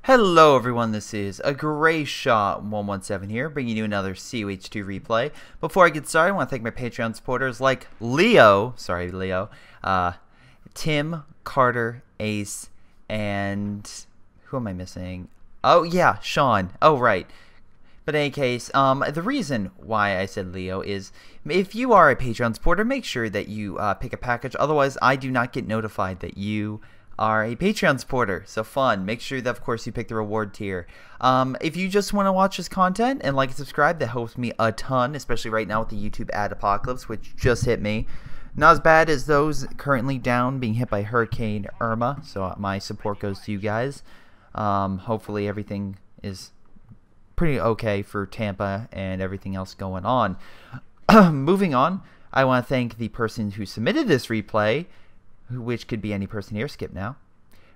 Hello everyone, this is a Greyshot 117 here, bringing you another COH2 replay. Before I get started, I want to thank my Patreon supporters like Leo, Tim, Carter, Ace, and who am I missing? Oh yeah, Sean. Oh right. But in any case, the reason why I said Leo is if you are a Patreon supporter, make sure that you pick a package. Otherwise, I do not get notified that you are a Patreon supporter. So fun. Make sure that, of course, you pick the reward tier. If you just want to watch this content and like and subscribe, that helps me a ton, especially right now with the YouTube ad apocalypse, which just hit me. Not as bad as those currently down being hit by Hurricane Irma. So my support goes to you guys. Hopefully everything is pretty okay for Tampa and everything else going on. Moving on, I want to thank the person who submitted this replay, which could be any person here. Skip now.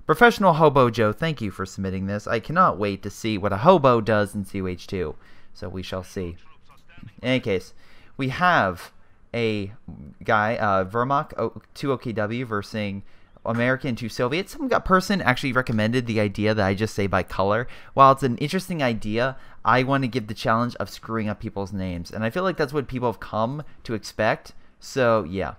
Professional Hobo Joe, thank you for submitting this. I cannot wait to see what a hobo does in COH2. So we shall see. In any case, we have a guy, Vermach 2OKW versus American 2 Soviet. Some person actually recommended the idea that I just say by color. While it's an interesting idea, I want to give the challenge of screwing up people's names. And I feel like that's what people have come to expect. So yeah.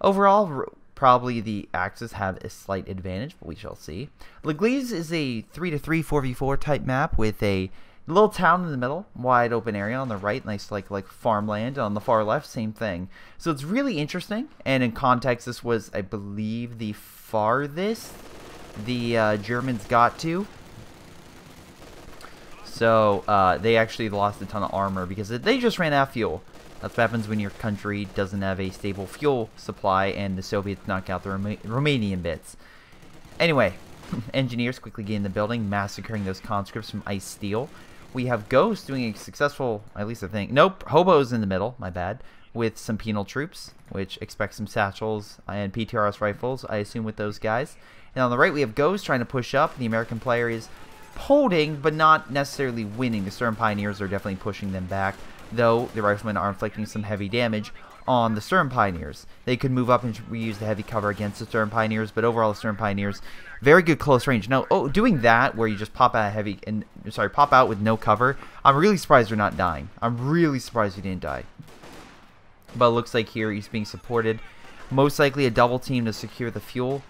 Overall, probably the Axis have a slight advantage, but we shall see. L'Église is a 3-3 4v4 type map with a little town in the middle, wide open area on the right, nice like farmland. On the far left, same thing. So it's really interesting. And in context, this was, I believe, the farthest the Germans got to. So they actually lost a ton of armor because they just ran out of fuel. That's what happens when your country doesn't have a stable fuel supply and the Soviets knock out the Romanian bits. Anyway, engineers quickly get in the building, massacring those conscripts from ice steel. We have Ghost doing a successful, at least I think, nope, Hobo's in the middle, my bad, with some penal troops, which expect some satchels and PTRS rifles, I assume, with those guys. And on the right, we have Ghost trying to push up. The American player is holding, but not necessarily winning. The Stern Pioneers are definitely pushing them back, though the riflemen are inflicting some heavy damage on the Stern Pioneers. They could move up and reuse the heavy cover against the Stern Pioneers, but overall the Stern Pioneers, very good close range. Now, doing that where you just pop out with no cover, I'm really surprised they're not dying. I'm really surprised he didn't die. But it looks like here he's being supported. Most likely a double team to secure the fuel,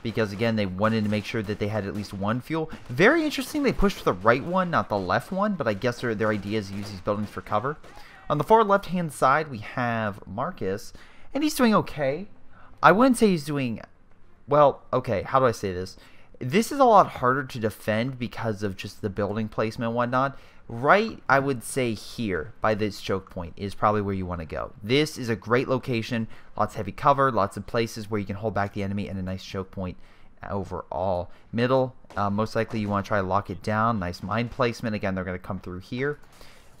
because again they wanted to make sure that they had at least one fuel. Very interesting, they pushed for the right one, not the left one, but I guess their idea is to use these buildings for cover. On the far left hand side we have Marcus, and he's doing okay. I wouldn't say he's doing, well, okay, how do I say this? This is a lot harder to defend because of just the building placement and whatnot. Right, I would say here, by this choke point, is probably where you want to go. This is a great location, lots of heavy cover, lots of places where you can hold back the enemy, and a nice choke point overall. Middle, most likely you want to try to lock it down. Nice mine placement. Again, they're going to come through here.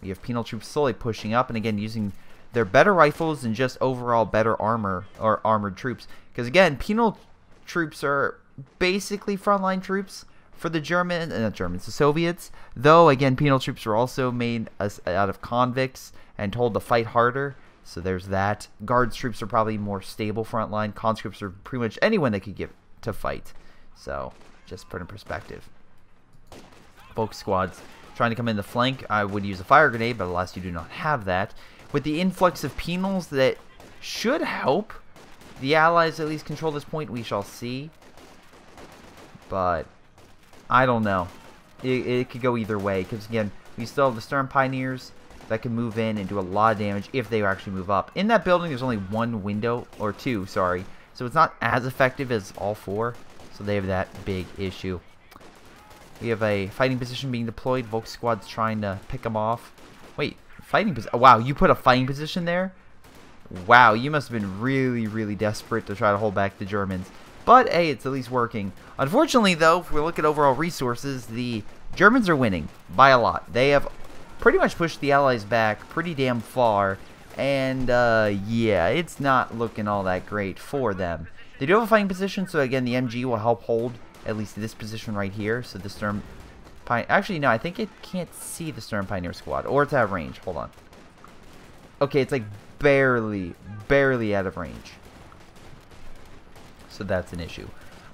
We have penal troops slowly pushing up, and again, using their better rifles and just overall better armor, or armored troops. Because again, penal troops are basically frontline troops for the the Soviets. Though, again, penal troops were also made out of convicts and told to fight harder. So there's that. Guards troops are probably more stable frontline. Conscripts are pretty much anyone they could get to fight. So, just put in perspective. Folk squads trying to come in the flank. I would use a fire grenade, but alas, you do not have that. With the influx of penals, that should help the Allies at least control this point. We shall see. But I don't know. It could go either way, because again, we still have the Stern Pioneers that can move in and do a lot of damage if they actually move up. In that building, there's only one window, or two, sorry. So it's not as effective as all four. So they have that big issue. We have a fighting position being deployed. Volk squad's trying to pick them off. Wait, fighting position? Oh, wow, you put a fighting position there? Wow, you must have been really, really desperate to try to hold back the Germans. But, hey, it's at least working. Unfortunately, though, if we look at overall resources, the Germans are winning by a lot. They have pretty much pushed the Allies back pretty damn far. And, yeah, it's not looking all that great for them. They do have a fighting position, so again, the MG will help hold at least this position right here. So the Stern Pioneer... Actually, no, I think it can't see the Stern Pioneer squad. Or it's out of range. Hold on. Okay, it's like barely out of range. So that's an issue.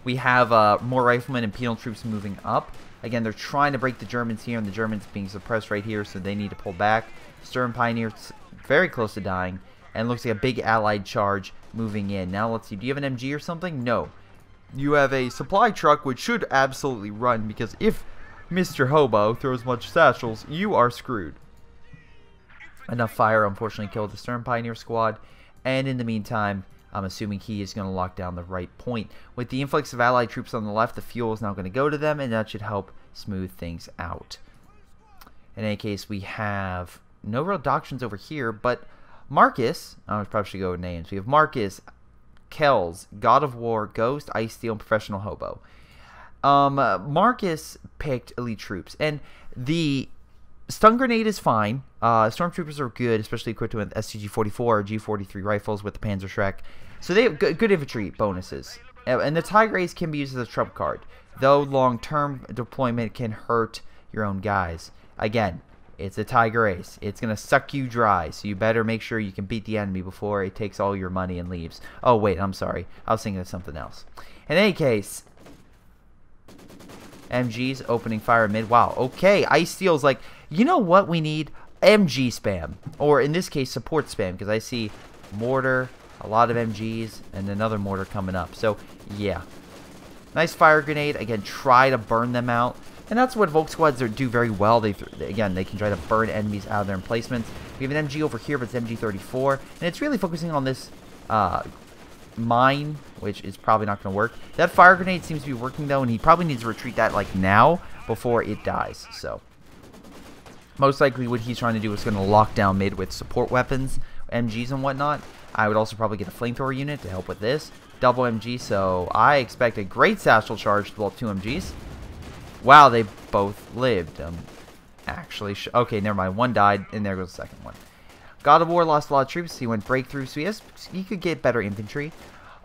We have more riflemen and penal troops moving up. Again, they're trying to break the Germans here, and the Germans being suppressed right here, so they need to pull back. Stern Pioneer very close to dying, and looks like a big allied charge moving in. Now let's see, do you have an MG or something? No. You have a supply truck, which should absolutely run, because if Mr. Hobo throws much satchels, you are screwed. Enough fire, unfortunately, killed the Stern Pioneer squad, and in the meantime, I'm assuming he is going to lock down the right point. With the influx of allied troops on the left, the fuel is now going to go to them, and that should help smooth things out. In any case, we have no real doctrines over here, but Marcus, I probably should go with names. We have Marcus, Kells, God of War, Ghost, Ice Steel, and Professional Hobo. Marcus picked elite troops, and the stun grenade is fine. Stormtroopers are good, especially equipped with STG-44 or G-43 rifles with the Panzerschreck. So they have good infantry bonuses. And the Tiger Ace can be used as a trump card, though long-term deployment can hurt your own guys. Again, it's a Tiger Ace. It's going to suck you dry, so you better make sure you can beat the enemy before it takes all your money and leaves. Oh, wait, I'm sorry. I was thinking of something else. In any case, MG's opening fire mid. Wow, okay. Ice Steel's like, you know what we need? MG spam. Or in this case, support spam, because I see mortar, a lot of MGs, and another mortar coming up. So, yeah. Nice fire grenade. Again, try to burn them out. And that's what Volk squads do very well. Again, they can try to burn enemies out of their emplacements. We have an MG over here, but it's MG-34. And it's really focusing on this mine, which is probably not going to work. That fire grenade seems to be working, though, and he probably needs to retreat that, like, now before it dies. So, most likely what he's trying to do is going to lock down mid with support weapons, MGs and whatnot. I would also probably get a flamethrower unit to help with this. Double MG, so I expect a great satchel charge to blow up 2 MGs. Wow, they both lived. Actually, okay, never mind. One died, and there goes the second one. God of War lost a lot of troops. He went breakthrough, so he could get better infantry.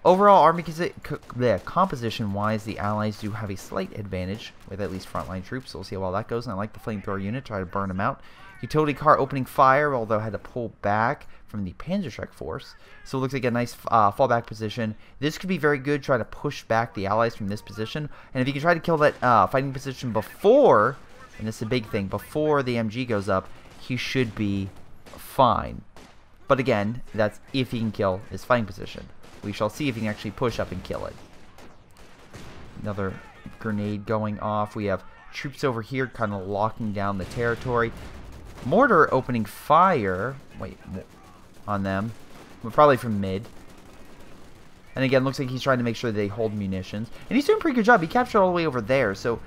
Overall, army composition-wise, the Allies do have a slight advantage with at least frontline troops, so we'll see how well that goes. And I like the flamethrower unit, try to burn them out. Utility car opening fire, although had to pull back from the Panzerschreck force. So it looks like a nice fallback position. This could be very good, try to push back the Allies from this position. And if you can try to kill that fighting position before, and this is a big thing, before the MG goes up, he should be fine. But again, that's if he can kill his fighting position. We shall see if he can actually push up and kill it. Another grenade going off. We have troops over here kind of locking down the territory. Mortar opening fire. Wait, on them. Probably from mid. And again, looks like he's trying to make sure they hold munitions. And he's doing a pretty good job. He captured all the way over there. So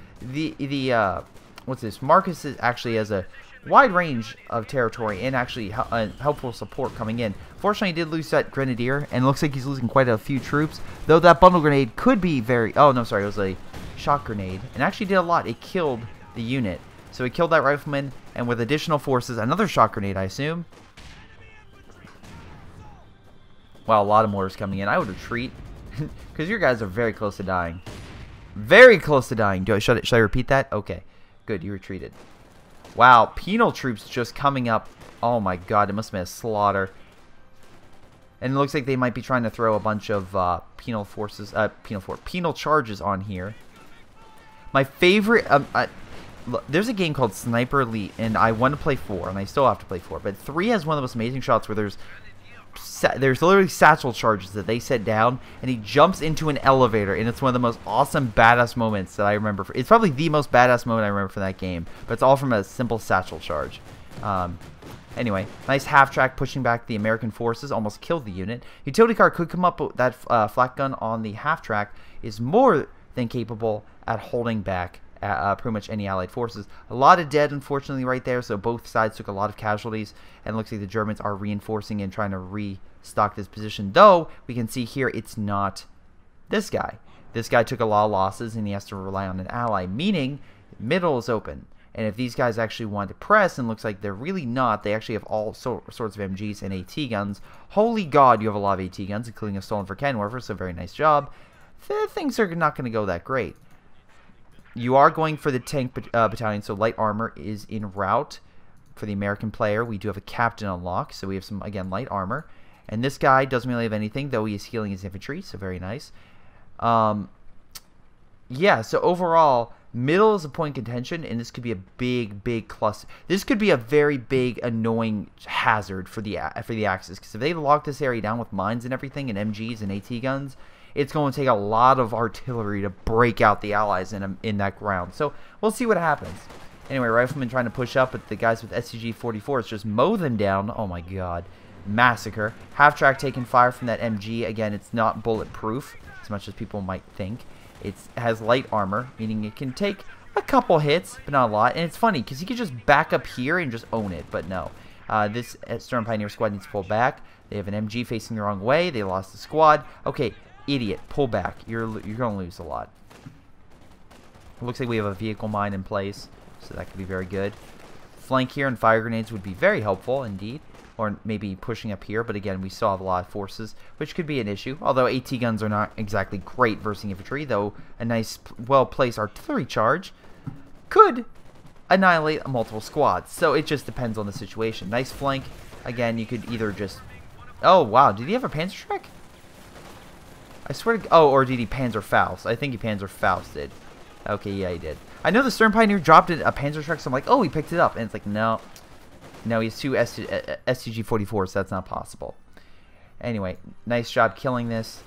what's this? Marcus actually has a wide range of territory and actually helpful support coming in. Fortunately, he did lose that Grenadier, and it looks like he's losing quite a few troops, though that bundle grenade could be very... Oh, no, sorry, it was a shock grenade, and actually did a lot. It killed the unit. So it killed that rifleman, and with additional forces, another shock grenade, I assume. Wow, a lot of mortars coming in. I would retreat, because your guys are very close to dying. Very close to dying. Should I repeat that? Okay, good, you retreated. Wow, penal troops just coming up. Oh my god, it must have been a slaughter. And it looks like they might be trying to throw a bunch of penal charges on here. My favorite, there's a game called Sniper Elite, and I want to play 4, and I still have to play 4. But 3 has one of the most amazing shots where there's literally satchel charges that they set down, and he jumps into an elevator, and it's one of the most awesome, badass moments that I remember. It's probably the most badass moment I remember from that game, but it's all from a simple satchel charge. Anyway, nice half-track pushing back the American forces, almost killed the unit. Utility car could come up, but that flak gun on the half-track is more than capable at holding back pretty much any allied forces. A lot of dead, unfortunately, right there, so both sides took a lot of casualties, and it looks like the Germans are reinforcing and trying to restock this position, though we can see here it's not this guy. This guy took a lot of losses, and he has to rely on an ally, meaning middle is open. And if these guys actually want to press, and looks like they're really not, they actually have all sorts of MGs and AT guns. Holy God, you have a lot of AT guns, including a stolen for cannon warfare, so very nice job. Things are not going to go that great. You are going for the tank battalion, so light armor is en route for the American player. We do have a captain unlock, so we have some, again, light armor. And this guy doesn't really have anything, though he is healing his infantry, so very nice. Yeah, so overall, Middle is a point of contention, and this could be a big cluster. This could be a very big, annoying hazard for the Axis, because if they lock this area down with mines and everything, and MGs and AT guns, it's going to take a lot of artillery to break out the Allies in that ground. So we'll see what happens. Anyway, Riflemen trying to push up, but the guys with SCG-44s just mow them down. Oh my god. Massacre. Half-track taking fire from that MG. Again, it's not bulletproof, as much as people might think. It has light armor, meaning it can take a couple hits, but not a lot. And it's funny, because he could just back up here and just own it, but no. This Storm Pioneer squad needs to pull back. They have an MG facing the wrong way. They lost the squad. Okay, idiot, pull back. You're going to lose a lot. It looks like we have a vehicle mine in place, so that could be very good. Flank here and fire grenades would be very helpful, indeed. Or maybe pushing up here, but again, we still have a lot of forces, which could be an issue. Although AT guns are not exactly great versus infantry, though a nice, well-placed artillery charge could annihilate multiple squads. So it just depends on the situation. Nice flank. Again, you could either just... Oh, wow. Did he have a Panzerschreck? I swear to... Oh, or did he Panzerfaust? I think he Panzerfausted. Okay, yeah, he did. I know the Stern Pioneer dropped a Panzerschreck, so I'm like, oh, he picked it up. And it's like, no. No, he has two STG-44s, so that's not possible. Anyway, nice job killing this.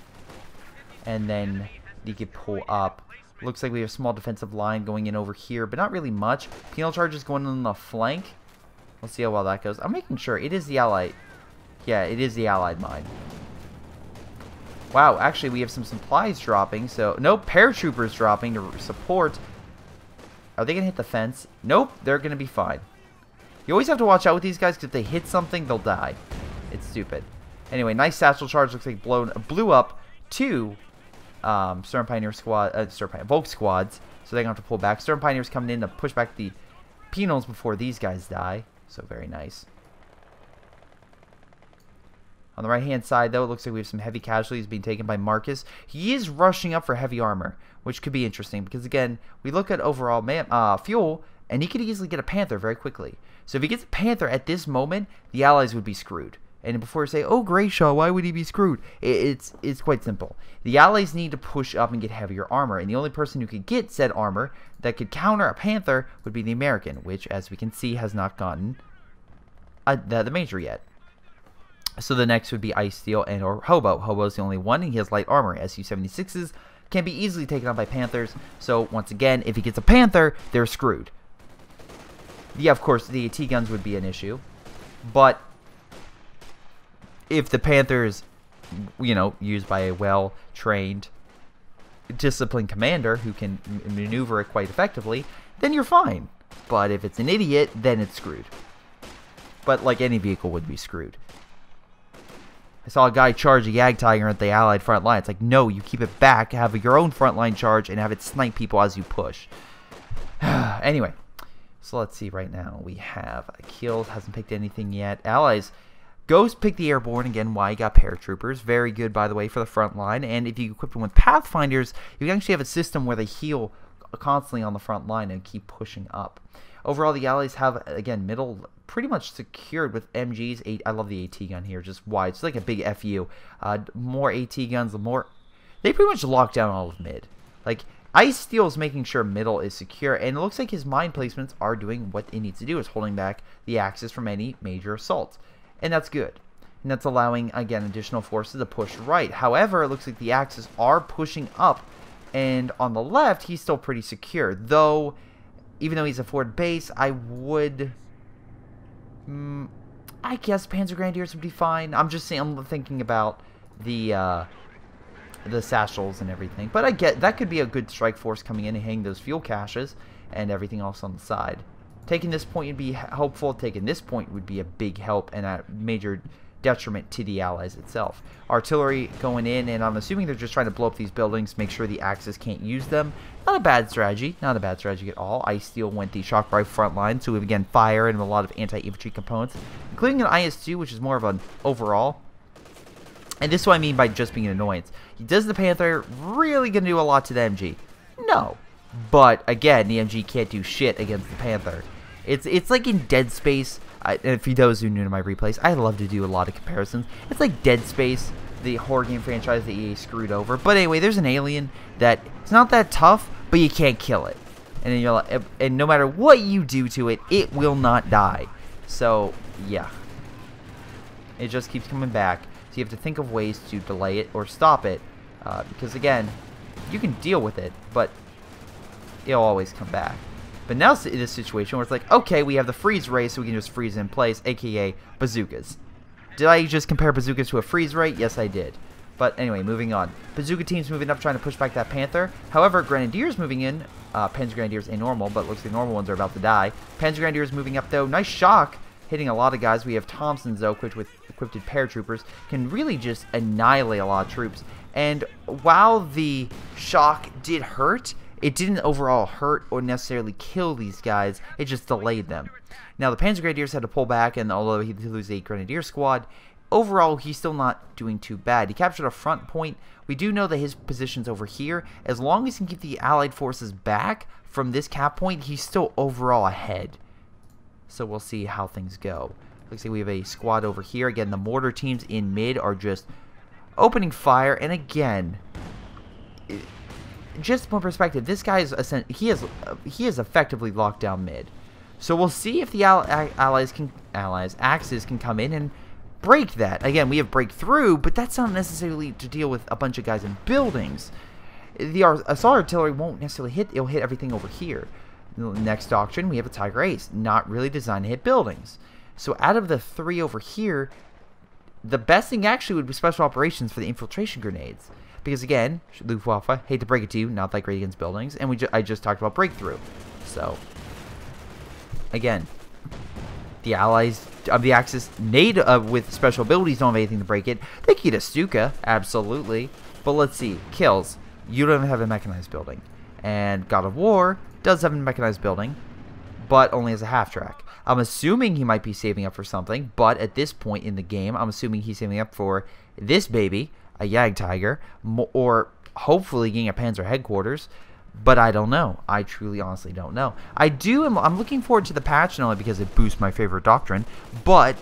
And then you could pull up. Looks like we have a small defensive line going in over here, but not really much. Penal charges going on the flank. Let's see how well that goes. I'm making sure it is the Allied. Yeah, it is the Allied mine. Wow, actually, we have some supplies dropping. So, nope, paratroopers dropping to support. Are they going to hit the fence? Nope, they're going to be fine. You always have to watch out with these guys, because if they hit something, they'll die. It's stupid. Anyway, nice satchel charge. Looks like blew up two Storm Pioneer squad, Volk squads. So they're going to have to pull back. Storm Pioneers coming in to push back the Penals before these guys die. So very nice. On the right-hand side, though, it looks like we have some heavy casualties being taken by Marcus. He is rushing up for heavy armor, which could be interesting. Because, again, we look at overall fuel, and he could easily get a Panther very quickly. So if he gets a Panther at this moment, the Allies would be screwed. And before you say, oh, Greyshot, why would he be screwed? It's quite simple. The Allies need to push up and get heavier armor. And the only person who could get said armor that could counter a Panther would be the American, which, as we can see, has not gotten the Major yet. So the next would be Ice Steel and or Hobo. Hobo's the only one, and he has light armor. Su-76s can be easily taken on by Panthers. So, once again, if he gets a Panther, they're screwed. Yeah, of course, the AT guns would be an issue. But if the Panther is, you know, used by a well-trained, disciplined commander who can maneuver it quite effectively, then you're fine. But if it's an idiot, then it's screwed. But like any vehicle would be screwed. I saw a guy charge a Yag Tiger at the Allied front line. It's like, no, you keep it back, have your own front line charge, and have it snipe people as you push. Anyway. So let's see right now. We have killed, hasn't picked anything yet. Allies. Ghost picked the airborne again. Why? Got paratroopers. Very good, by the way, for the front line. And if you equip them with Pathfinders, you can actually have a system where they heal constantly on the front line and keep pushing up. Overall, the Allies have, again, middle pretty much secured with MGs. I love the AT gun here, just wide. It's like a big FU. More AT guns, the more... They pretty much lock down all of mid. Like... Ice Steel is making sure middle is secure, and it looks like his mine placements are doing what it needs to do, is holding back the Axis from any major assaults. And that's good. And that's allowing, again, additional forces to push right. However, it looks like the Axis are pushing up, and on the left, he's still pretty secure. Though, even though he's a forward base, I would... I guess Panzer Grenadiers would be fine. I'm just saying, I'm thinking about the satchels and everything. But I get that could be a good strike force coming in and hitting those fuel caches and everything else on the side. Taking this point would be helpful. Taking this point would be a big help and a major detriment to the Allies itself. Artillery going in, and I'm assuming they're just trying to blow up these buildings, make sure the Axis can't use them. Not a bad strategy. Not a bad strategy at all. Ice Steel went the shock rifle front line, so we have, again, fire and a lot of anti-infantry components, including an IS-2, which is more of an overall. And this is what I mean by just being an annoyance. Does the Panther really going to do a lot to the MG? No. But, again, the MG can't do shit against the Panther. It's like in Dead Space. And for those who are new to my replays, I love to do a lot of comparisons. It's like Dead Space, the horror game franchise that EA screwed over. But anyway, there's an alien that it's not that tough, but you can't kill it. And then you're like, and no matter what you do to it, it will not die. So, yeah. It just keeps coming back. So you have to think of ways to delay it or stop it. Because again, you can deal with it, but it'll always come back. But now it's in this situation where it's like, okay, we have the freeze ray, so we can just freeze in place, aka bazookas. Did I just compare bazookas to a freeze ray? Yes, I did. But anyway, moving on. Bazooka team's moving up, trying to push back that Panther. However, Grenadiers moving in. Panzer Grenadiers a normal, but looks like normal ones are about to die. Panzer Grenadiers moving up, though. Nice shock, hitting a lot of guys. We have Thompsons, though, equipped with paratroopers. Can really just annihilate a lot of troops. And while the shock did hurt, it didn't overall hurt or necessarily kill these guys. It just delayed them. Now, the Panzer Grenadiers had to pull back, and although he did lose a Grenadier squad, overall, he's still not doing too bad. He captured a front point. We do know that his position's over here. As long as he can keep the Allied forces back from this cap point, he's still overall ahead. So we'll see how things go. Looks like we have a squad over here. Again, the mortar teams in mid are just opening fire. And again, just from perspective, this guy is he is effectively locked down mid. So we'll see if the Axis can come in and break that. Again, we have breakthrough, but that's not necessarily to deal with a bunch of guys in buildings. The assault artillery won't necessarily hit. It'll hit everything over here. Next doctrine, we have a Tiger Ace, not really designed to hit buildings. So out of the 3 over here, the best thing actually would be special operations for the infiltration grenades. Because again, Luftwaffe, hate to break it to you, not that great against buildings. And I just talked about breakthrough. So, again, the allies of the Axis with special abilities don't have anything to break it. They can get a Stuka, absolutely. But let's see, kills. You don't have a mechanized building. And God of War does have a mechanized building, but only as a half-track. I'm assuming he might be saving up for something, but at this point in the game, I'm assuming he's saving up for this baby, a Yag Tiger, or hopefully getting a Panzer headquarters. But I don't know. I truly, honestly don't know. I'm looking forward to the patch, not only because it boosts my favorite doctrine, but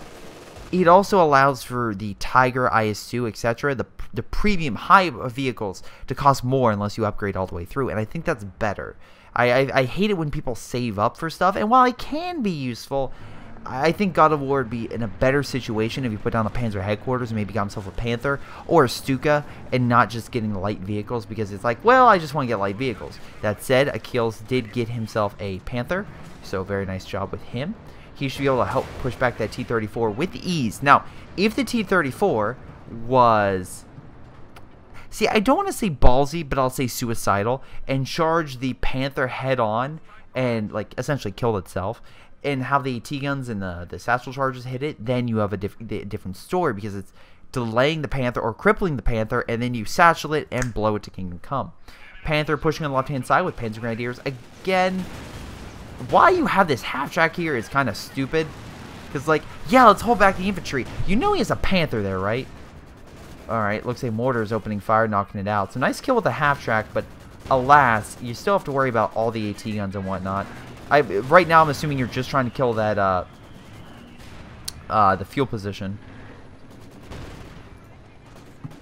it also allows for the Tiger, IS-2, etc., the premium high vehicles to cost more unless you upgrade all the way through, and I think that's better. I hate it when people save up for stuff, and while it can be useful, I think God of War would be in a better situation if you put down the Panzer headquarters and maybe got himself a Panther or a Stuka and not just getting light vehicles, because it's like, well, I just want to get light vehicles. That said, Achilles did get himself a Panther, so very nice job with him. He should be able to help push back that T-34 with ease. Now, if the T-34 was... See, I don't want to say ballsy, but I'll say suicidal, and charge the Panther head-on and, like, essentially kill itself, and have the AT guns and the satchel charges hit it, then you have a different story, because it's delaying the Panther or crippling the Panther, and then you satchel it and blow it to Kingdom Come. Panther pushing on the left-hand side with Panzer Grenadiers. Again, why you have this half-track here is kind of stupid, because, like, yeah, let's hold back the infantry. You know he has a Panther there, right? Alright, looks like Mortar is opening fire, knocking it out. So nice kill with the half-track, but alas, you still have to worry about all the AT guns and whatnot. Right now, I'm assuming you're just trying to kill that, the fuel position.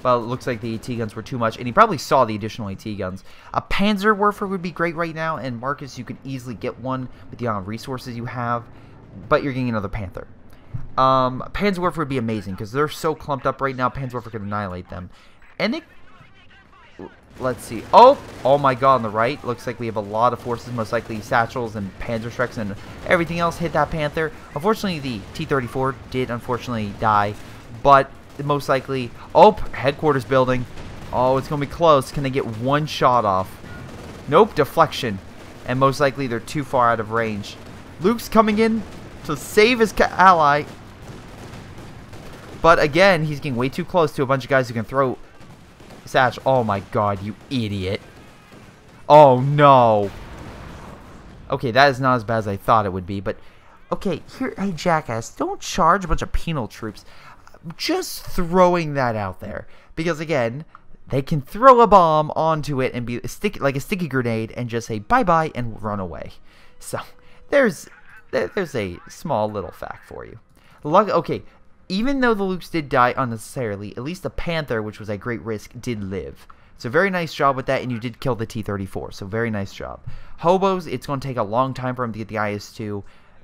Well, it looks like the AT guns were too much, and he probably saw the additional AT guns. A Panzerwerfer would be great right now, and Marcus, you could easily get one with the amount of resources you have, but you're getting another Panther. Panzerwerfer would be amazing, because they're so clumped up right now, Panzerwerfer could annihilate them. And they... Let's see. Oh my god, on the right. Looks like we have a lot of forces, most likely satchels and Panzerschrecks and everything else hit that Panther. Unfortunately, the T-34 did unfortunately die, but most likely... Oh, headquarters building. Oh, it's going to be close. Can they get one shot off? Nope, deflection. And most likely they're too far out of range. Luke's coming in to save his ally. But again, he's getting way too close to a bunch of guys who can throw... Satch, oh my god, you idiot. Oh no. Okay, that is not as bad as I thought it would be, but... Okay, here, hey jackass, don't charge a bunch of penal troops. Just throwing that out there. Because again, they can throw a bomb onto it and be like a sticky grenade and just say bye-bye and run away. So, there's a small little fact for you. Okay, even though the Lukes did die unnecessarily, at least the Panther, which was at great risk, did live. So very nice job with that, and you did kill the T-34. So very nice job. Hobos, it's going to take a long time for him to get the IS-2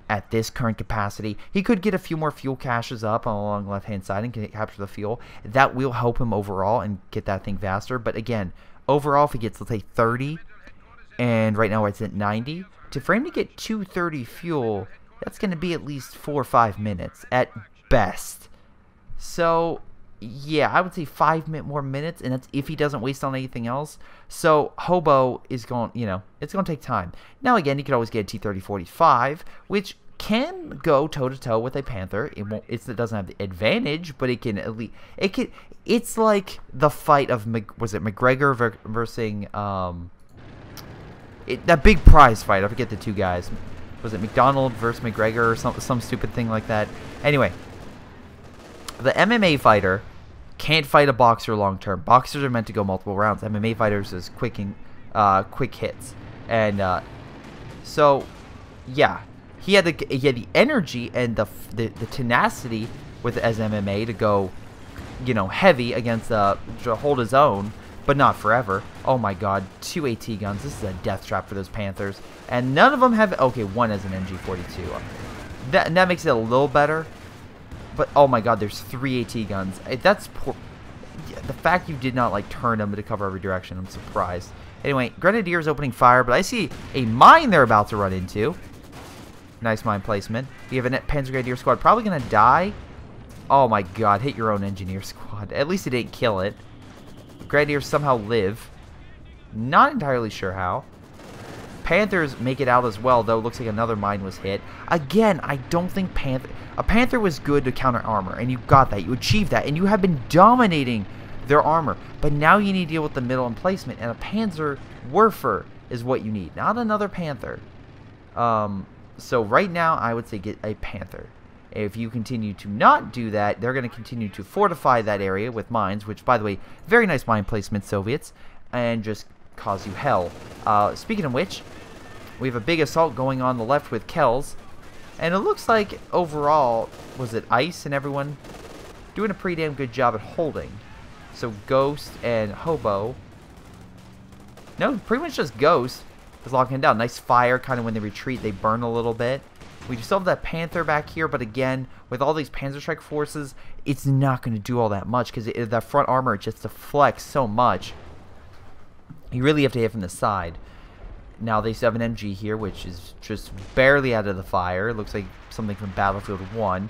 at this current capacity. He could get a few more fuel caches up along the left-hand side and capture the fuel. That will help him overall and get that thing faster. But again, overall, if he gets, let's say, 30, and right now it's at 90, for him to get 230 fuel, that's going to be at least 4 or 5 minutes at best. So, yeah, I would say 5 more minutes, and that's if he doesn't waste on anything else. So, Hobo is going, it's going to take time. Now, again, you could always get a T-30-45, which can go toe-to-toe with a Panther. It doesn't have the advantage, but it can at least, it's like the fight of, was it McGregor versus, that big prize fight. I forget the two guys. Was it McDonald versus McGregor or some stupid thing like that? Anyway, the MMA fighter can't fight a boxer long term. Boxers are meant to go multiple rounds. MMA fighters is quick hits, and so yeah, he had the energy and the tenacity as MMA to go, heavy against to hold his own. But not forever. Oh my god, 2 AT guns. This is a death trap for those Panthers. And none of them have... Okay, one has an MG42. That makes it a little better. But, oh my god, there's 3 AT guns. That's poor. The fact you did not, turn them to cover every direction, I'm surprised. Anyway, Grenadiers opening fire, but I see a mine they're about to run into. Nice mine placement. We have a Panzer Grenadier squad probably going to die. Oh my god, hit your own engineer squad. At least it didn't kill it. Grenadiers somehow live. Not entirely sure how. Panthers make it out as well, though. Looks like another mine was hit. Again, I don't think a Panther was good to counter armor, and you got that. You achieved that, and you have been dominating their armor. But now you need to deal with the middle emplacement, and a Panzer Werfer is what you need, not another Panther. So right now, I would say get a Panther. If you continue to not do that, they're going to continue to fortify that area with mines, which, by the way, very nice mine placement, Soviets, and just cause you hell. Speaking of which, we have a big assault going on the left with Kells, and it looks like overall, was it Ice and everyone doing a pretty damn good job at holding. So Ghost and Hobo, no, pretty much just Ghost is locking it down. Nice fire, kind of when they retreat, they burn a little bit. We still have that Panther back here, but again, with all these Panzer Strike forces, it's not going to do all that much because that front armor just deflects so much. You really have to hit from the side. Now they still have an MG here, which is just barely out of the fire. It looks like something from Battlefield 1.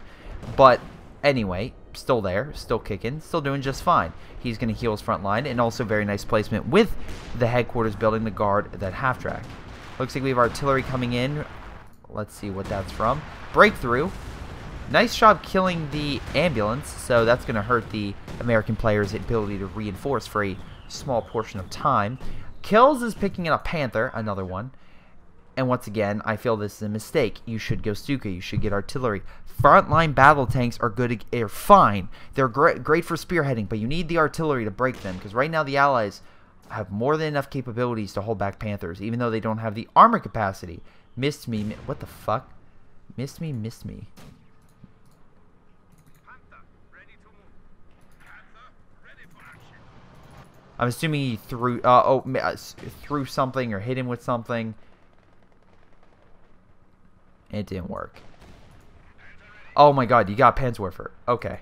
But anyway, still there, still kicking, still doing just fine. He's going to heal his front line, and also very nice placement with the headquarters building to guard that half-track. Looks like we have artillery coming in. Let's see what that's from. Breakthrough. Nice job killing the ambulance, so that's going to hurt the American player's ability to reinforce for a small portion of time. Kills is picking up a Panther, another one. And once again, I feel this is a mistake. You should go Stuka. You should get artillery. Frontline battle tanks are good. They're fine. They're great for spearheading, but you need the artillery to break them, because right now the Allies have more than enough capabilities to hold back Panthers, even though they don't have the armor capacity. Missed me. What the fuck? Missed me. I'm assuming he threw something or hit him with something. It didn't work. Oh my god, you got Panzerwerfer. Okay.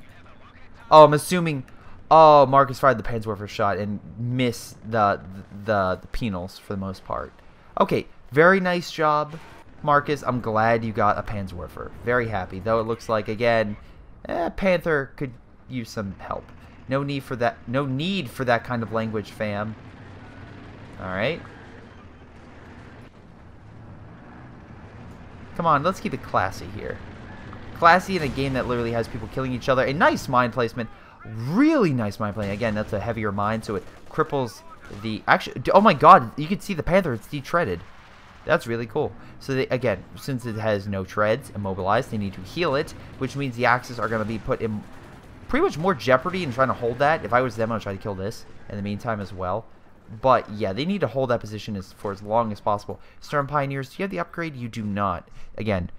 Oh, I'm assuming... Oh, Marcus fired the Panzerwerfer shot and missed the penals for the most part. Okay, very nice job, Marcus. I'm glad you got a Panzerwerfer. Very happy. Though it looks like, again, Panther could use some help. No need for that. No need for that kind of language, fam. Alright. Come on, let's keep it classy here. Classy in a game that literally has people killing each other. A nice mine placement. Really nice mine placement. Again, that's a heavier mine, so it cripples the... Actually, oh my god, you can see the Panther. It's detreaded. That's really cool. So, again, since it has no treads, immobilized, they need to heal it, which means the Axis are going to be put in pretty much more jeopardy in trying to hold that. If I was them, I would try to kill this in the meantime as well. But, yeah, they need to hold that position for as long as possible. Storm Pioneers, do you have the upgrade? You do not. Again,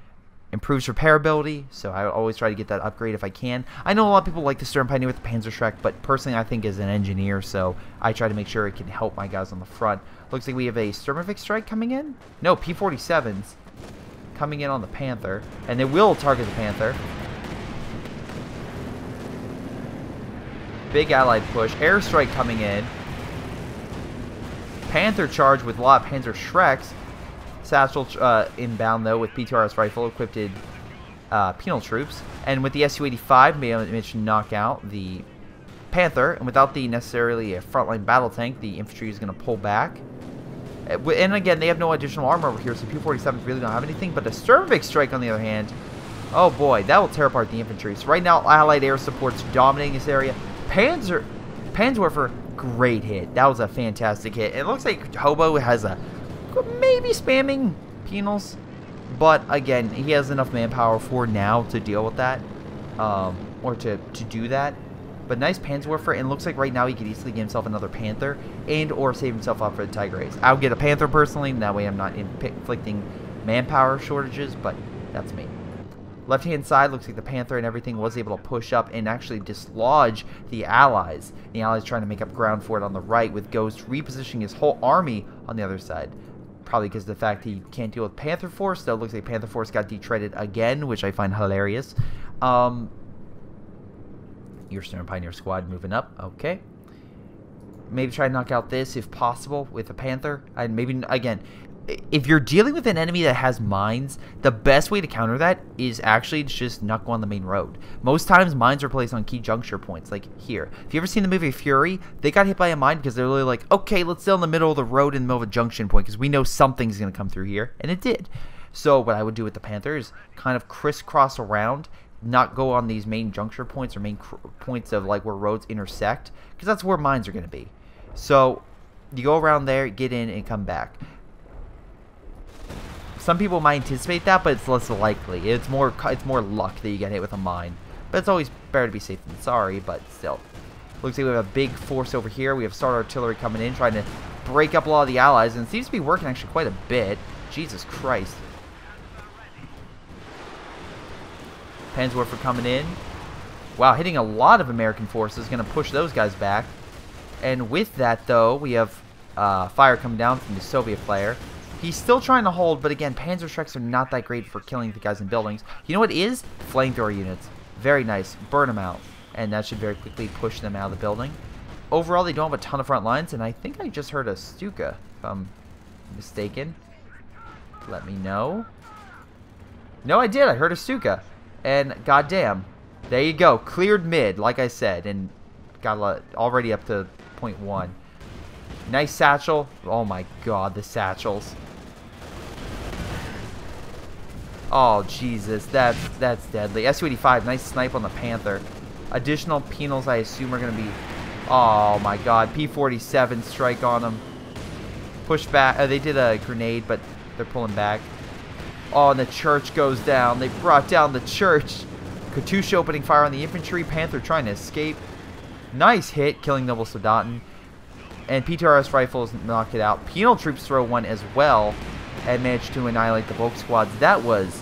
Improves repairability, so I always try to get that upgrade if I can. I know a lot of people like the Stern Pioneer with the Panzerschreck, but personally I think as an engineer, so I try to make sure it can help my guys on the front. Looks like we have a Sturmovik strike coming in. No, P-47s coming in on the Panther, and they will target the Panther. Big allied push. Airstrike coming in. Panther charge with a lot of Panzerschrecks. Satchel inbound, though, with PTRS rifle equipped penal troops. And with the Su-85, managed to knock out the Panther. And without the necessarily a frontline battle tank, the infantry is going to pull back. And again, they have no additional armor over here, so P-47s really don't have anything. But the Sturmovik strike, on the other hand, oh boy, that will tear apart the infantry. So right now, Allied air support's dominating this area. Panzerwerfer, great hit. That was a fantastic hit. It looks like Hobo has a maybe spamming penals, but again, he has enough manpower for now to deal with that, or to do that. But nice Panzerwerfer, and looks like right now he could easily get himself another Panther and or save himself up for the Tiger Ace. I'll get a Panther personally, and that way I'm not inflicting manpower shortages, but that's me. Left-hand side looks like the Panther and everything was able to push up and actually dislodge the Allies. The Allies trying to make up ground for it on the right, with Ghost repositioning his whole army on the other side. Probably because of the fact he can't deal with Panther Force, though. It looks like Panther Force got detreaded again, which I find hilarious. Your Stern Pioneer squad moving up. Okay. Maybe try to knock out this if possible with a Panther. And maybe, again, if you're dealing with an enemy that has mines, the best way to counter that is actually just not go on the main road. Most times, mines are placed on key juncture points, like here. If you ever seen the movie Fury, they got hit by a mine because they're really like, okay, let's stay on the middle of the road in the middle of a junction point because we know something's going to come through here, and it did. So what I would do with the Panther is kind of crisscross around, not go on these main juncture points or main points of like where roads intersect, because that's where mines are going to be. So you go around there, get in, and come back. Some people might anticipate that, but it's less likely. It's more luck that you get hit with a mine. But it's always better to be safe than sorry, but still. Looks like we have a big force over here. We have Star Artillery coming in, trying to break up a lot of the Allies, and it seems to be working actually quite a bit. Jesus Christ. Panzerwerfer coming in. Wow, hitting a lot of American forces. Going to push those guys back. And with that, though, we have fire coming down from the Soviet player. He's still trying to hold, but again, Panzerschrecks are not that great for killing the guys in buildings. You know what is? Flamethrower units. Very nice. Burn them out. And that should very quickly push them out of the building. Overall, they don't have a ton of front lines, and I think I just heard a Stuka, if I'm mistaken. Let me know. No, I did. I heard a Stuka. And goddamn, there you go. Cleared mid, like I said, and got already up to 0.1. Nice satchel. Oh my god, the satchels. Oh Jesus, that's deadly. Su-85, nice snipe on the Panther. Additional penals, I assume, are going to be. Oh my god, P-47 strike on them. Push back. They did a grenade, but they're pulling back. Oh, and the church goes down. They brought down the church. Katusha opening fire on the infantry. Panther trying to escape. Nice hit, killing Noble Soldatan. And PTRS rifles knock it out. Penal troops throw one as well and manage to annihilate the Volk squads. That was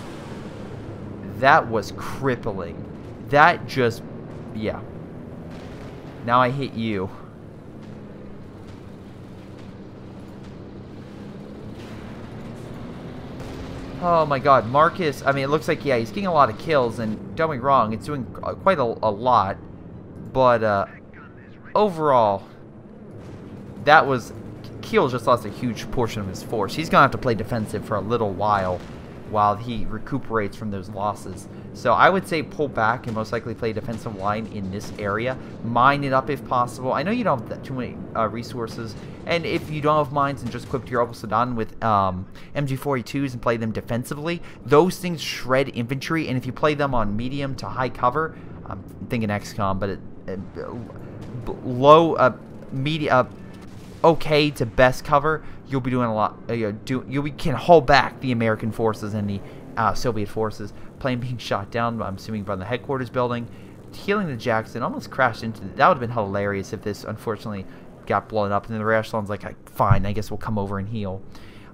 crippling. That just, yeah. Now I hit you. Oh my god, Marcus, I mean, it looks like, yeah, he's getting a lot of kills, and don't get me wrong, it's doing quite a lot, but overall, that was, Keel just lost a huge portion of his force. He's going to have to play defensive for a little while he recuperates from those losses. So I would say pull back and most likely play defensive line in this area. Mine it up if possible. I know you don't have too many resources, and if you don't have mines and just equip your Soldatan with MG42s and play them defensively, those things shred infantry, and if you play them on medium to high cover, I'm thinking XCOM, but low, okay to best cover, you'll be doing a lot. You can hold back the American forces and the Soviet forces. Plane being shot down, I'm assuming, by the headquarters building. Healing the Jackson, almost crashed into. That would have been hilarious if this unfortunately got blown up. And then the Ray Echelon's like, fine, I guess we'll come over and heal.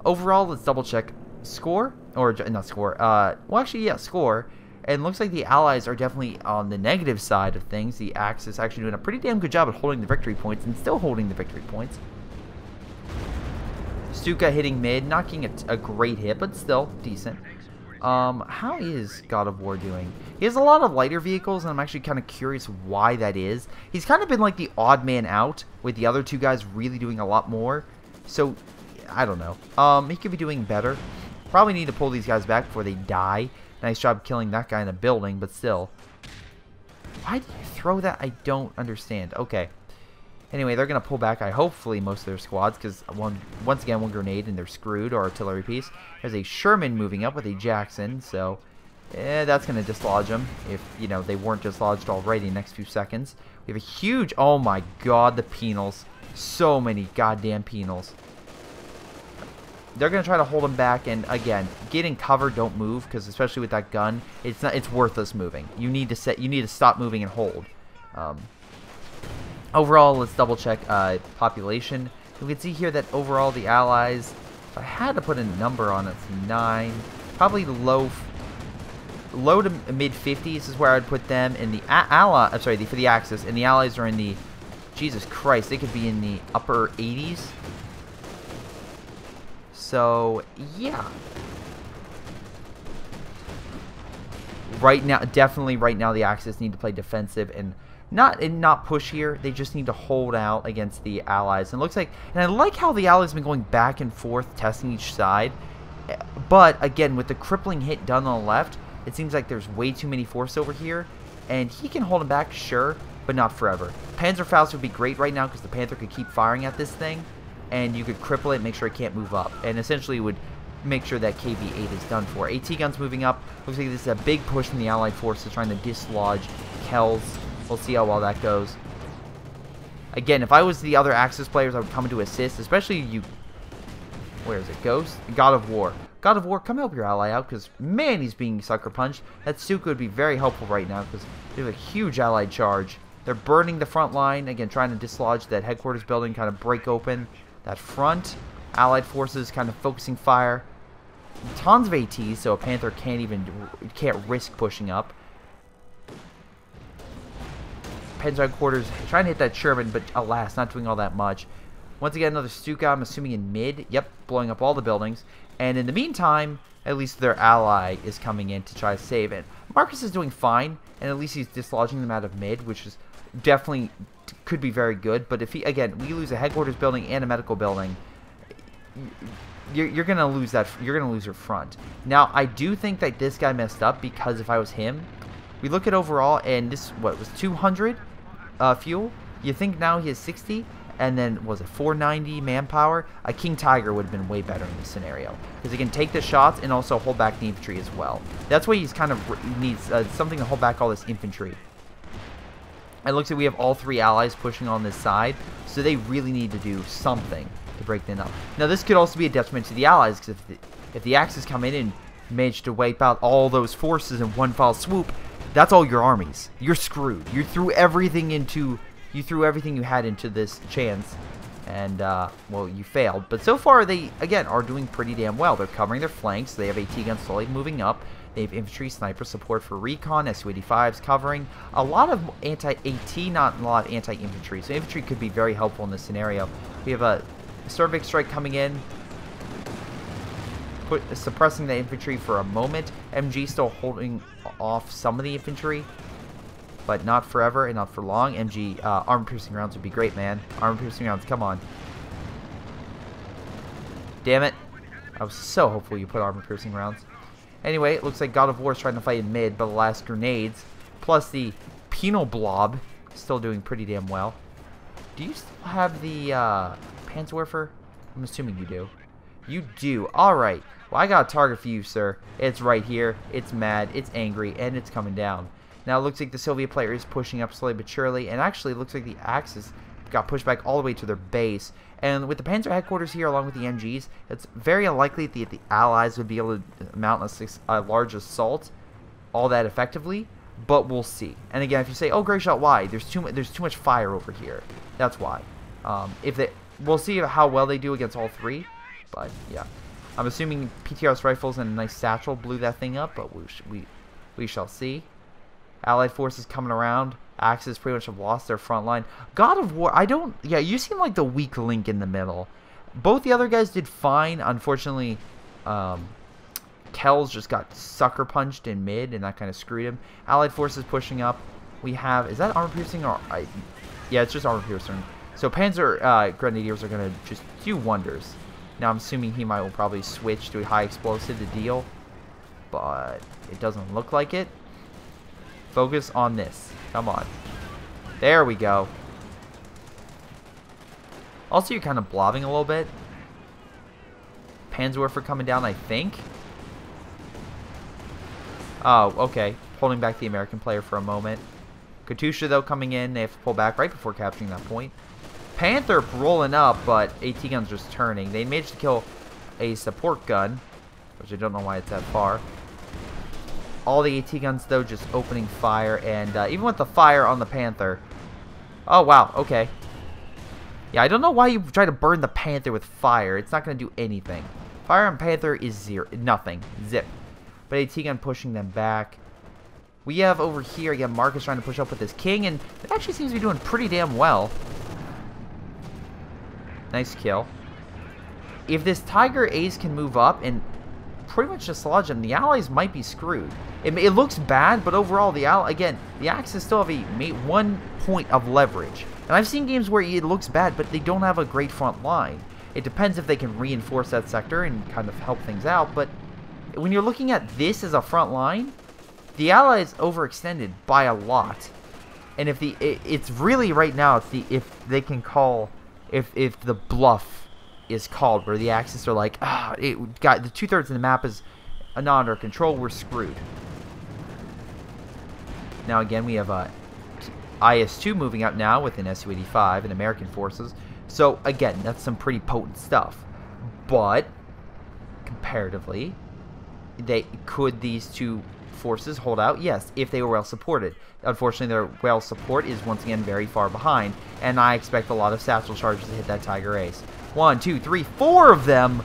Overall, let's double check score, or not score, well actually yeah, score, and looks like the Allies are definitely on the negative side of things. The Axis actually doing a pretty damn good job at holding the victory points, and still holding the victory points. Stuka hitting mid, not getting a great hit, but still decent. How is God of War doing? He has a lot of lighter vehicles, and I'm actually kind of curious why that is. He's kind of been like the odd man out, with the other two guys really doing a lot more. So, I don't know. He could be doing better. Probably need to pull these guys back before they die. Nice job killing that guy in a building, but still. Why did you throw that? I don't understand. Okay. Anyway, they're going to pull back, hopefully, most of their squads, because once again, one grenade and they're screwed, or artillery piece. There's a Sherman moving up with a Jackson, so that's going to dislodge them if, you know, they weren't dislodged already in the next few seconds. We have a huge, oh my god, the penals. So many goddamn penals. They're going to try to hold them back, and again, get in cover, don't move, because especially with that gun, it's worthless moving. You need to stop moving and hold. Overall, let's double check population. We can see here that overall the Allies, if I had to put a number on it, it's 9. Probably low to mid 50s is where I'd put them. In the for the Axis, and the Allies are in the, Jesus Christ, they could be in the upper 80s. So yeah. Definitely right now the Axis need to play defensive and not push here. They just need to hold out against the Allies. And it looks like, and I like how the Allies have been going back and forth testing each side. But again, with the crippling hit done on the left, it seems like there's way too many force over here, and he can hold him back, sure, but not forever. Panzerfaust would be great right now because the Panther could keep firing at this thing, and you could cripple it and make sure it can't move up, and essentially would make sure that KV-8 is done for. AT guns moving up. Looks like this is a big push from the Allied forces trying to dislodge Kells. We'll see how well that goes. Again, if I was the other Axis players, I would come in to assist, especially you. Where is it? Ghost? God of War. God of War, come help your ally out, because, man, he's being sucker punched. That Stuka would be very helpful right now, because there's a huge Allied charge. They're burning the front line, again, trying to dislodge that headquarters building, kind of break open that front. Allied forces kind of focusing fire. Tons of ATs, so a Panther can't risk pushing up. Panzer headquarters trying to hit that Sherman, but alas, not doing all that much. Once again, another Stuka, I'm assuming in mid. Yep, blowing up all the buildings. And in the meantime, at least their ally is coming in to try to save it. Marcus is doing fine, and at least he's dislodging them out of mid, which is definitely could be very good. But if he, again, we lose a headquarters building and a medical building, you're gonna lose that. You're gonna lose your front. Now, I do think that this guy messed up, because if I was him, we look at overall, and this was 200 fuel. You think now he has 60, and then was it 490 manpower? A King Tiger would have been way better in this scenario, because he can take the shots and also hold back the infantry as well. That's why he's kind of needs something to hold back all this infantry. It looks like we have all three allies pushing on this side, so they really need to do something to break them up. Now, this could also be a detriment to the allies, because if the Axis come in and manage to wipe out all those forces in one foul swoop, that's all your armies. You're screwed. You threw everything you had into this chance, and well, you failed. But so far, they again are doing pretty damn well. They're covering their flanks. They have AT guns slowly moving up. They have infantry, sniper support for recon, Su-85s covering. A lot of anti-AT, not a lot of anti-infantry. So infantry could be very helpful in this scenario. We have a cervix strike coming in, suppressing the infantry for a moment. MG still holding off some of the infantry, but not forever and not for long. MG armor-piercing rounds would be great, man. Armor-piercing rounds, come on. Damn it. I was so hopeful you put armor-piercing rounds. Anyway, it looks like God of War is trying to fight in mid, but the last grenades, plus the penal blob, still doing pretty damn well. Do you still have the Panzerwerfer? I'm assuming you do. You do. Alright. Well, I got a target for you, sir. It's right here. It's mad. It's angry. And it's coming down. Now, it looks like the Soviet player is pushing up slowly but surely. And actually, it looks like the Axis got pushed back all the way to their base. And with the Panzer headquarters here, along with the MGs, it's very unlikely that the Allies would be able to mount a large assault all that effectively. But we'll see. And again, if you say, "Oh, Greyshot, why?" There's too much fire over here. That's why. We'll see how well they do against all three. But yeah. I'm assuming PTR's rifles and a nice satchel blew that thing up, but we shall see. Allied forces coming around. Axis pretty much have lost their front line. God of War, yeah, you seem like the weak link in the middle. Both the other guys did fine. Unfortunately, Kells just got sucker punched in mid, and that kind of screwed him. Allied forces pushing up. We have, is that armor piercing or yeah, it's just armor piercing. So Panzer Grenadiers are gonna just do wonders. Now I'm assuming he will probably switch to a high explosive to deal, but it doesn't look like it. Focus on this. Come on. There we go. Also, you're kind of blobbing a little bit. Panzerwerfer coming down, I think. Oh, okay. Holding back the American player for a moment. Katusha, though, coming in. They have to pull back right before capturing that point. Panther rolling up, but AT gun's just turning. They managed to kill a support gun, which I don't know why it's that far. All the AT guns, though, just opening fire, and even with the fire on the Panther. Oh, wow, okay. Yeah, I don't know why you try to burn the Panther with fire. It's not going to do anything. Fire on Panther is zero, nothing, zip. But AT gun pushing them back. We have over here, again, Marcus trying to push up with his King, and it actually seems to be doing pretty damn well. Nice kill. If this Tiger Ace can move up and pretty much dislodge him, the Allies might be screwed. It looks bad, but overall, the Axis still have 1 point of leverage. And I've seen games where it looks bad, but they don't have a great front line. It depends if they can reinforce that sector and kind of help things out, but when you're looking at this as a front line, the Allies overextended by a lot. And if it's really right now, if they can call, if the bluff is called, where the Axis are like, it got the 2/3 of the map is not under control, we're screwed. Now again, we have IS-2 moving out now with an Su-85 and American forces. So again, that's some pretty potent stuff. But comparatively, could these two forces hold out? Yes, if they were well supported. Unfortunately, their well support is once again very far behind, and I expect a lot of satchel charges to hit that Tiger Ace. 1, 2, 3, 4 of them.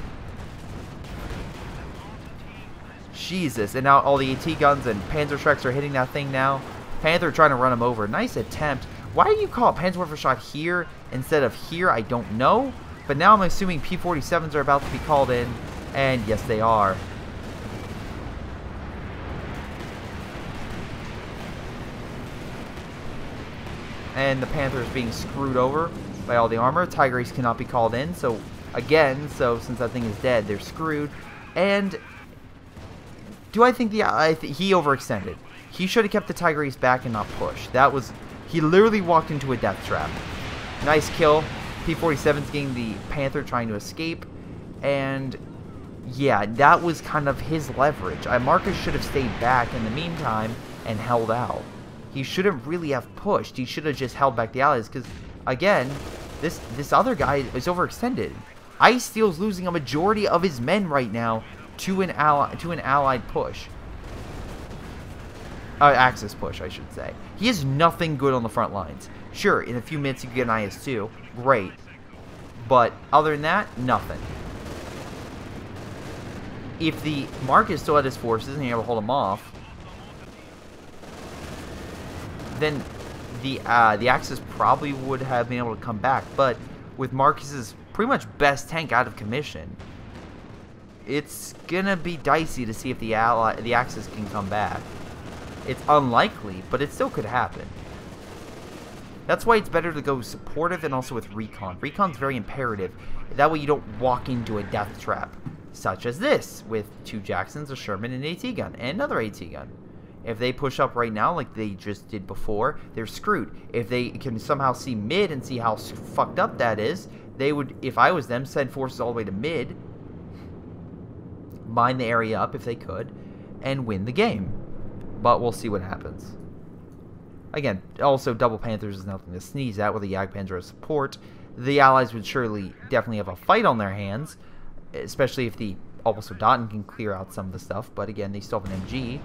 Jesus, and now all the AT guns and Panzerschrecks are hitting that thing now. Panther trying to run him over. Nice attempt. Why do you call it Panzerwerfer shot here instead of here? I don't know. But now I'm assuming P-47s are about to be called in, and yes, they are. And the Panther is being screwed over by all the armor. Tiger Ace cannot be called in, so again, since that thing is dead, they're screwed. And do I think he overextended? He should have kept the Tiger Ace back and not push. He literally walked into a death trap. Nice kill. P-47's getting the Panther trying to escape, and yeah, that was kind of his leverage. Marcus should have stayed back in the meantime and held out. He shouldn't really have pushed. He should have just held back the Allies, because again, this other guy is overextended. Ice Steel's losing a majority of his men right now to an allied push. Axis push, I should say. He has nothing good on the front lines. Sure, in a few minutes you can get an IS-2. Great. But other than that, nothing. If the Marcus still had his forces and you're able to hold them off, then the Axis probably would have been able to come back. But with Marcus's pretty much best tank out of commission, it's gonna be dicey to see if the Axis can come back. It's unlikely, but it still could happen. That's why it's better to go supportive and also with recon. Recon's very imperative. That way you don't walk into a death trap, such as this, with 2 Jacksons, a Sherman, and an AT gun, and another AT gun. If they push up right now like they just did before, they're screwed. If they can somehow see mid and see how fucked up that is, they would, if I was them, send forces all the way to mid, mine the area up if they could, and win the game. But we'll see what happens. Again, also double Panthers is nothing to sneeze at with a Jagdpanzer as support. The Allies would surely definitely have a fight on their hands, especially if the Obersoldaten can clear out some of the stuff. But again, they still have an MG.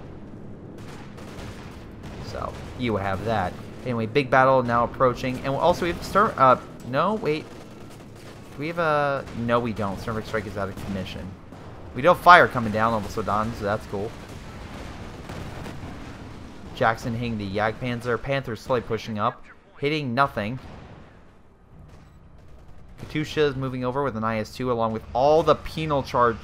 So, you would have that. Anyway, big battle now approaching. And also we have to start, no, wait. Do we have a, no we don't. Sternberg Strike is out of commission. We do have fire coming down on the Sudan, so that's cool. Jackson hitting the Jagdpanzer. Panther's slowly pushing up. Hitting nothing. Katusha is moving over with an IS-2 along with all the penal charge.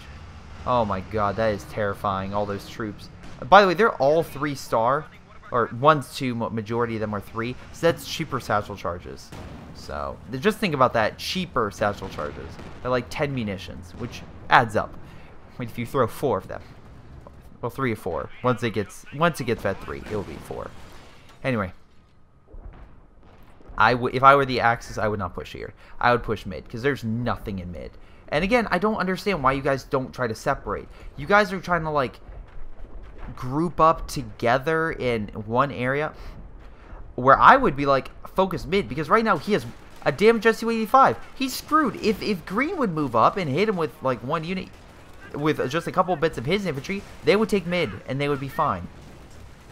Oh my god, that is terrifying. All those troops. By the way, they're all 3-star. Or 1's 2, majority of them are 3. So that's cheaper satchel charges. So, just think about that. Cheaper satchel charges. They're like 10 munitions, which adds up. If you throw 4 of them. Well, 3 or 4. Once it gets at 3, it will be 4. Anyway. If I were the Axis, I would not push here. I would push mid, because there's nothing in mid. And again, I don't understand why you guys don't try to separate. You guys are trying to, like, group up together in one area. Where I would be, like, focus mid, because right now he has a damaged SU-85. He's screwed. If Green would move up and hit him with, like, 1 unit, with just a couple bits of his infantry, they would take mid, and they would be fine.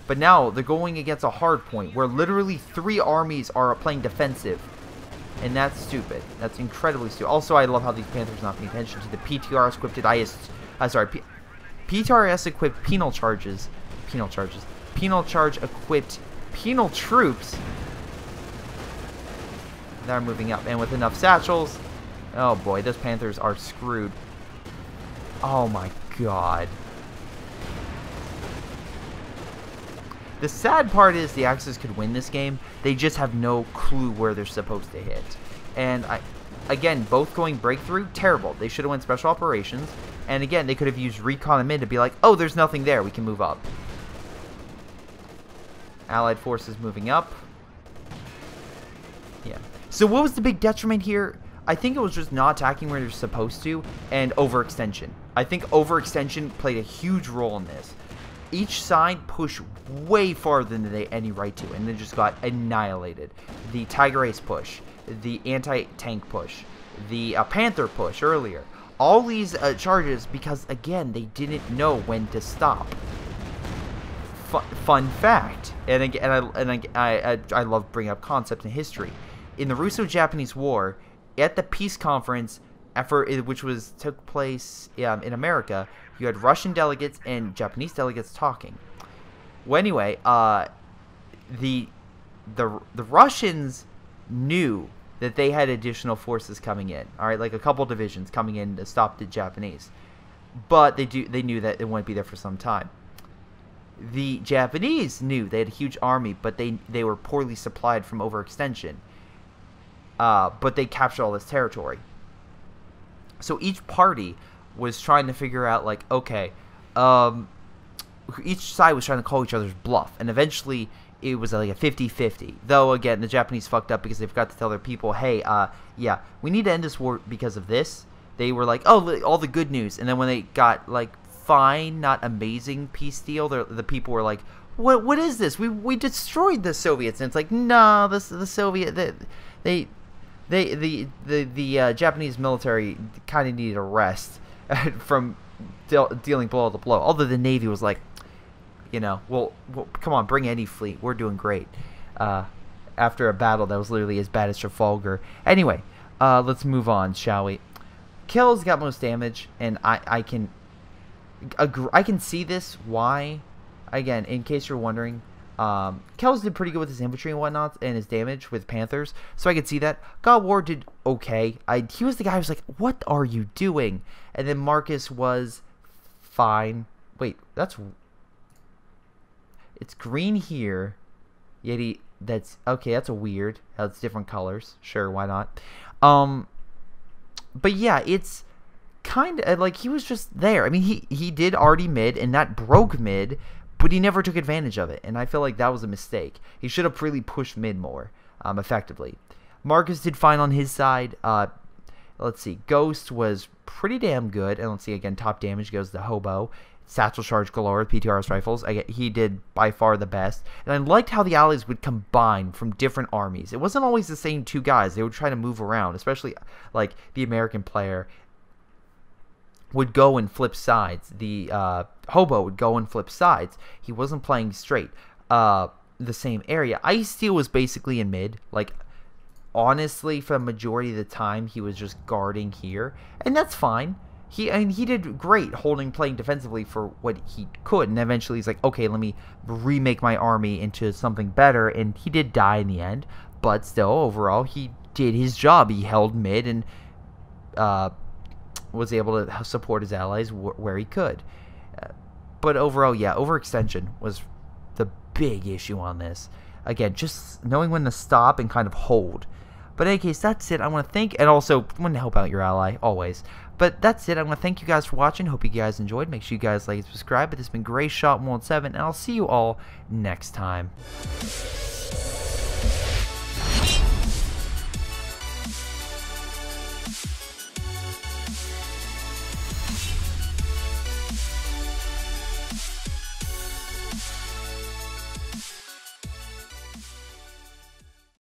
But now, they're going against a hard point, where literally 3 armies are playing defensive. And that's stupid. That's incredibly stupid. Also, I love how these Panthers are not paying attention to the PTRS-equipped PTRS-equipped penal charges. Penal charge-equipped penal troops that are moving up. And with enough satchels, oh boy, those Panthers are screwed. Oh my god. The sad part is the Axis could win this game. They just have no clue where they're supposed to hit. And again, both going breakthrough, terrible. They should have went special operations. And again, they could have used recon and mid to be like, oh, there's nothing there. We can move up. Allied forces moving up. Yeah. So what was the big detriment here? I think it was just not attacking where they're supposed to and overextension. I think overextension played a huge role in this. Each side pushed way farther than they had any right to, and they just got annihilated. The Tiger Ace push, the anti-tank push, the Panther push earlier. All these charges because, again, they didn't know when to stop. Fun fact, and I love bringing up concepts in history. In the Russo-Japanese War, at the peace conference, which took place in America, you had Russian delegates and Japanese delegates talking. Well, anyway, the Russians knew that they had additional forces coming in. All right, like a couple divisions coming in to stop the Japanese, but they knew that it wouldn't be there for some time. The Japanese knew they had a huge army, but they were poorly supplied from overextension. But they captured all this territory. So each party was trying to figure out, like, okay, each side was trying to call each other's bluff, and eventually it was like a 50-50. Though, again, the Japanese fucked up because they forgot to tell their people, hey, yeah, we need to end this war because of this. They were like, oh, all the good news, and then when they got, like, fine, not amazing peace deal, the people were like, what is this? We destroyed the Soviets, and it's like, no, the Soviet, the Japanese military kind of needed a rest from dealing blow to blow. Although the Navy was like, you know, well, come on, bring any fleet. We're doing great. After a battle that was literally as bad as Trafalgar. Anyway, let's move on, shall we? Kills got most damage, and I can see this. Why? Again, in case you're wondering, Kells did pretty good with his infantry and whatnot, and his damage with Panthers, so I could see that. God War did okay. He was the guy who was like, what are you doing? And then Marcus was fine. Wait, it's green here, yet that's okay, that's a weird, that's different colors. Sure, why not? But yeah, it's kind of like he was just there. I mean, he did already mid, and that broke mid, but he never took advantage of it, and I feel like that was a mistake. He should have really pushed mid more effectively. Marcus did fine on his side. Let's see, Ghost was pretty damn good, and let's see, again, top damage goes to Hobo. Satchel charge galore, PTRS rifles. He did by far the best, and I liked how the allies would combine from different armies. It wasn't always the same 2 guys. They would try to move around, especially like the American player would go and flip sides. The Hobo would go and flip sides. He wasn't playing straight the same area. Ice Steel was basically in mid. Like, honestly, for the majority of the time, he was just guarding here, and that's fine. he did great playing defensively for what he could, and eventually he's like, okay, let me remake my army into something better, and he did die in the end, but still, overall, he did his job. He held mid and was able to support his allies where he could. But overall, yeah, overextension was the big issue on this. Again, just knowing when to stop and kind of hold. But in any case, that's it. I want to thank, and also want to help out your ally, always. But that's it. I want to thank you guys for watching. Hope you guys enjoyed. Make sure you guys like and subscribe. But this has been Greyshot 117, and I'll see you all next time.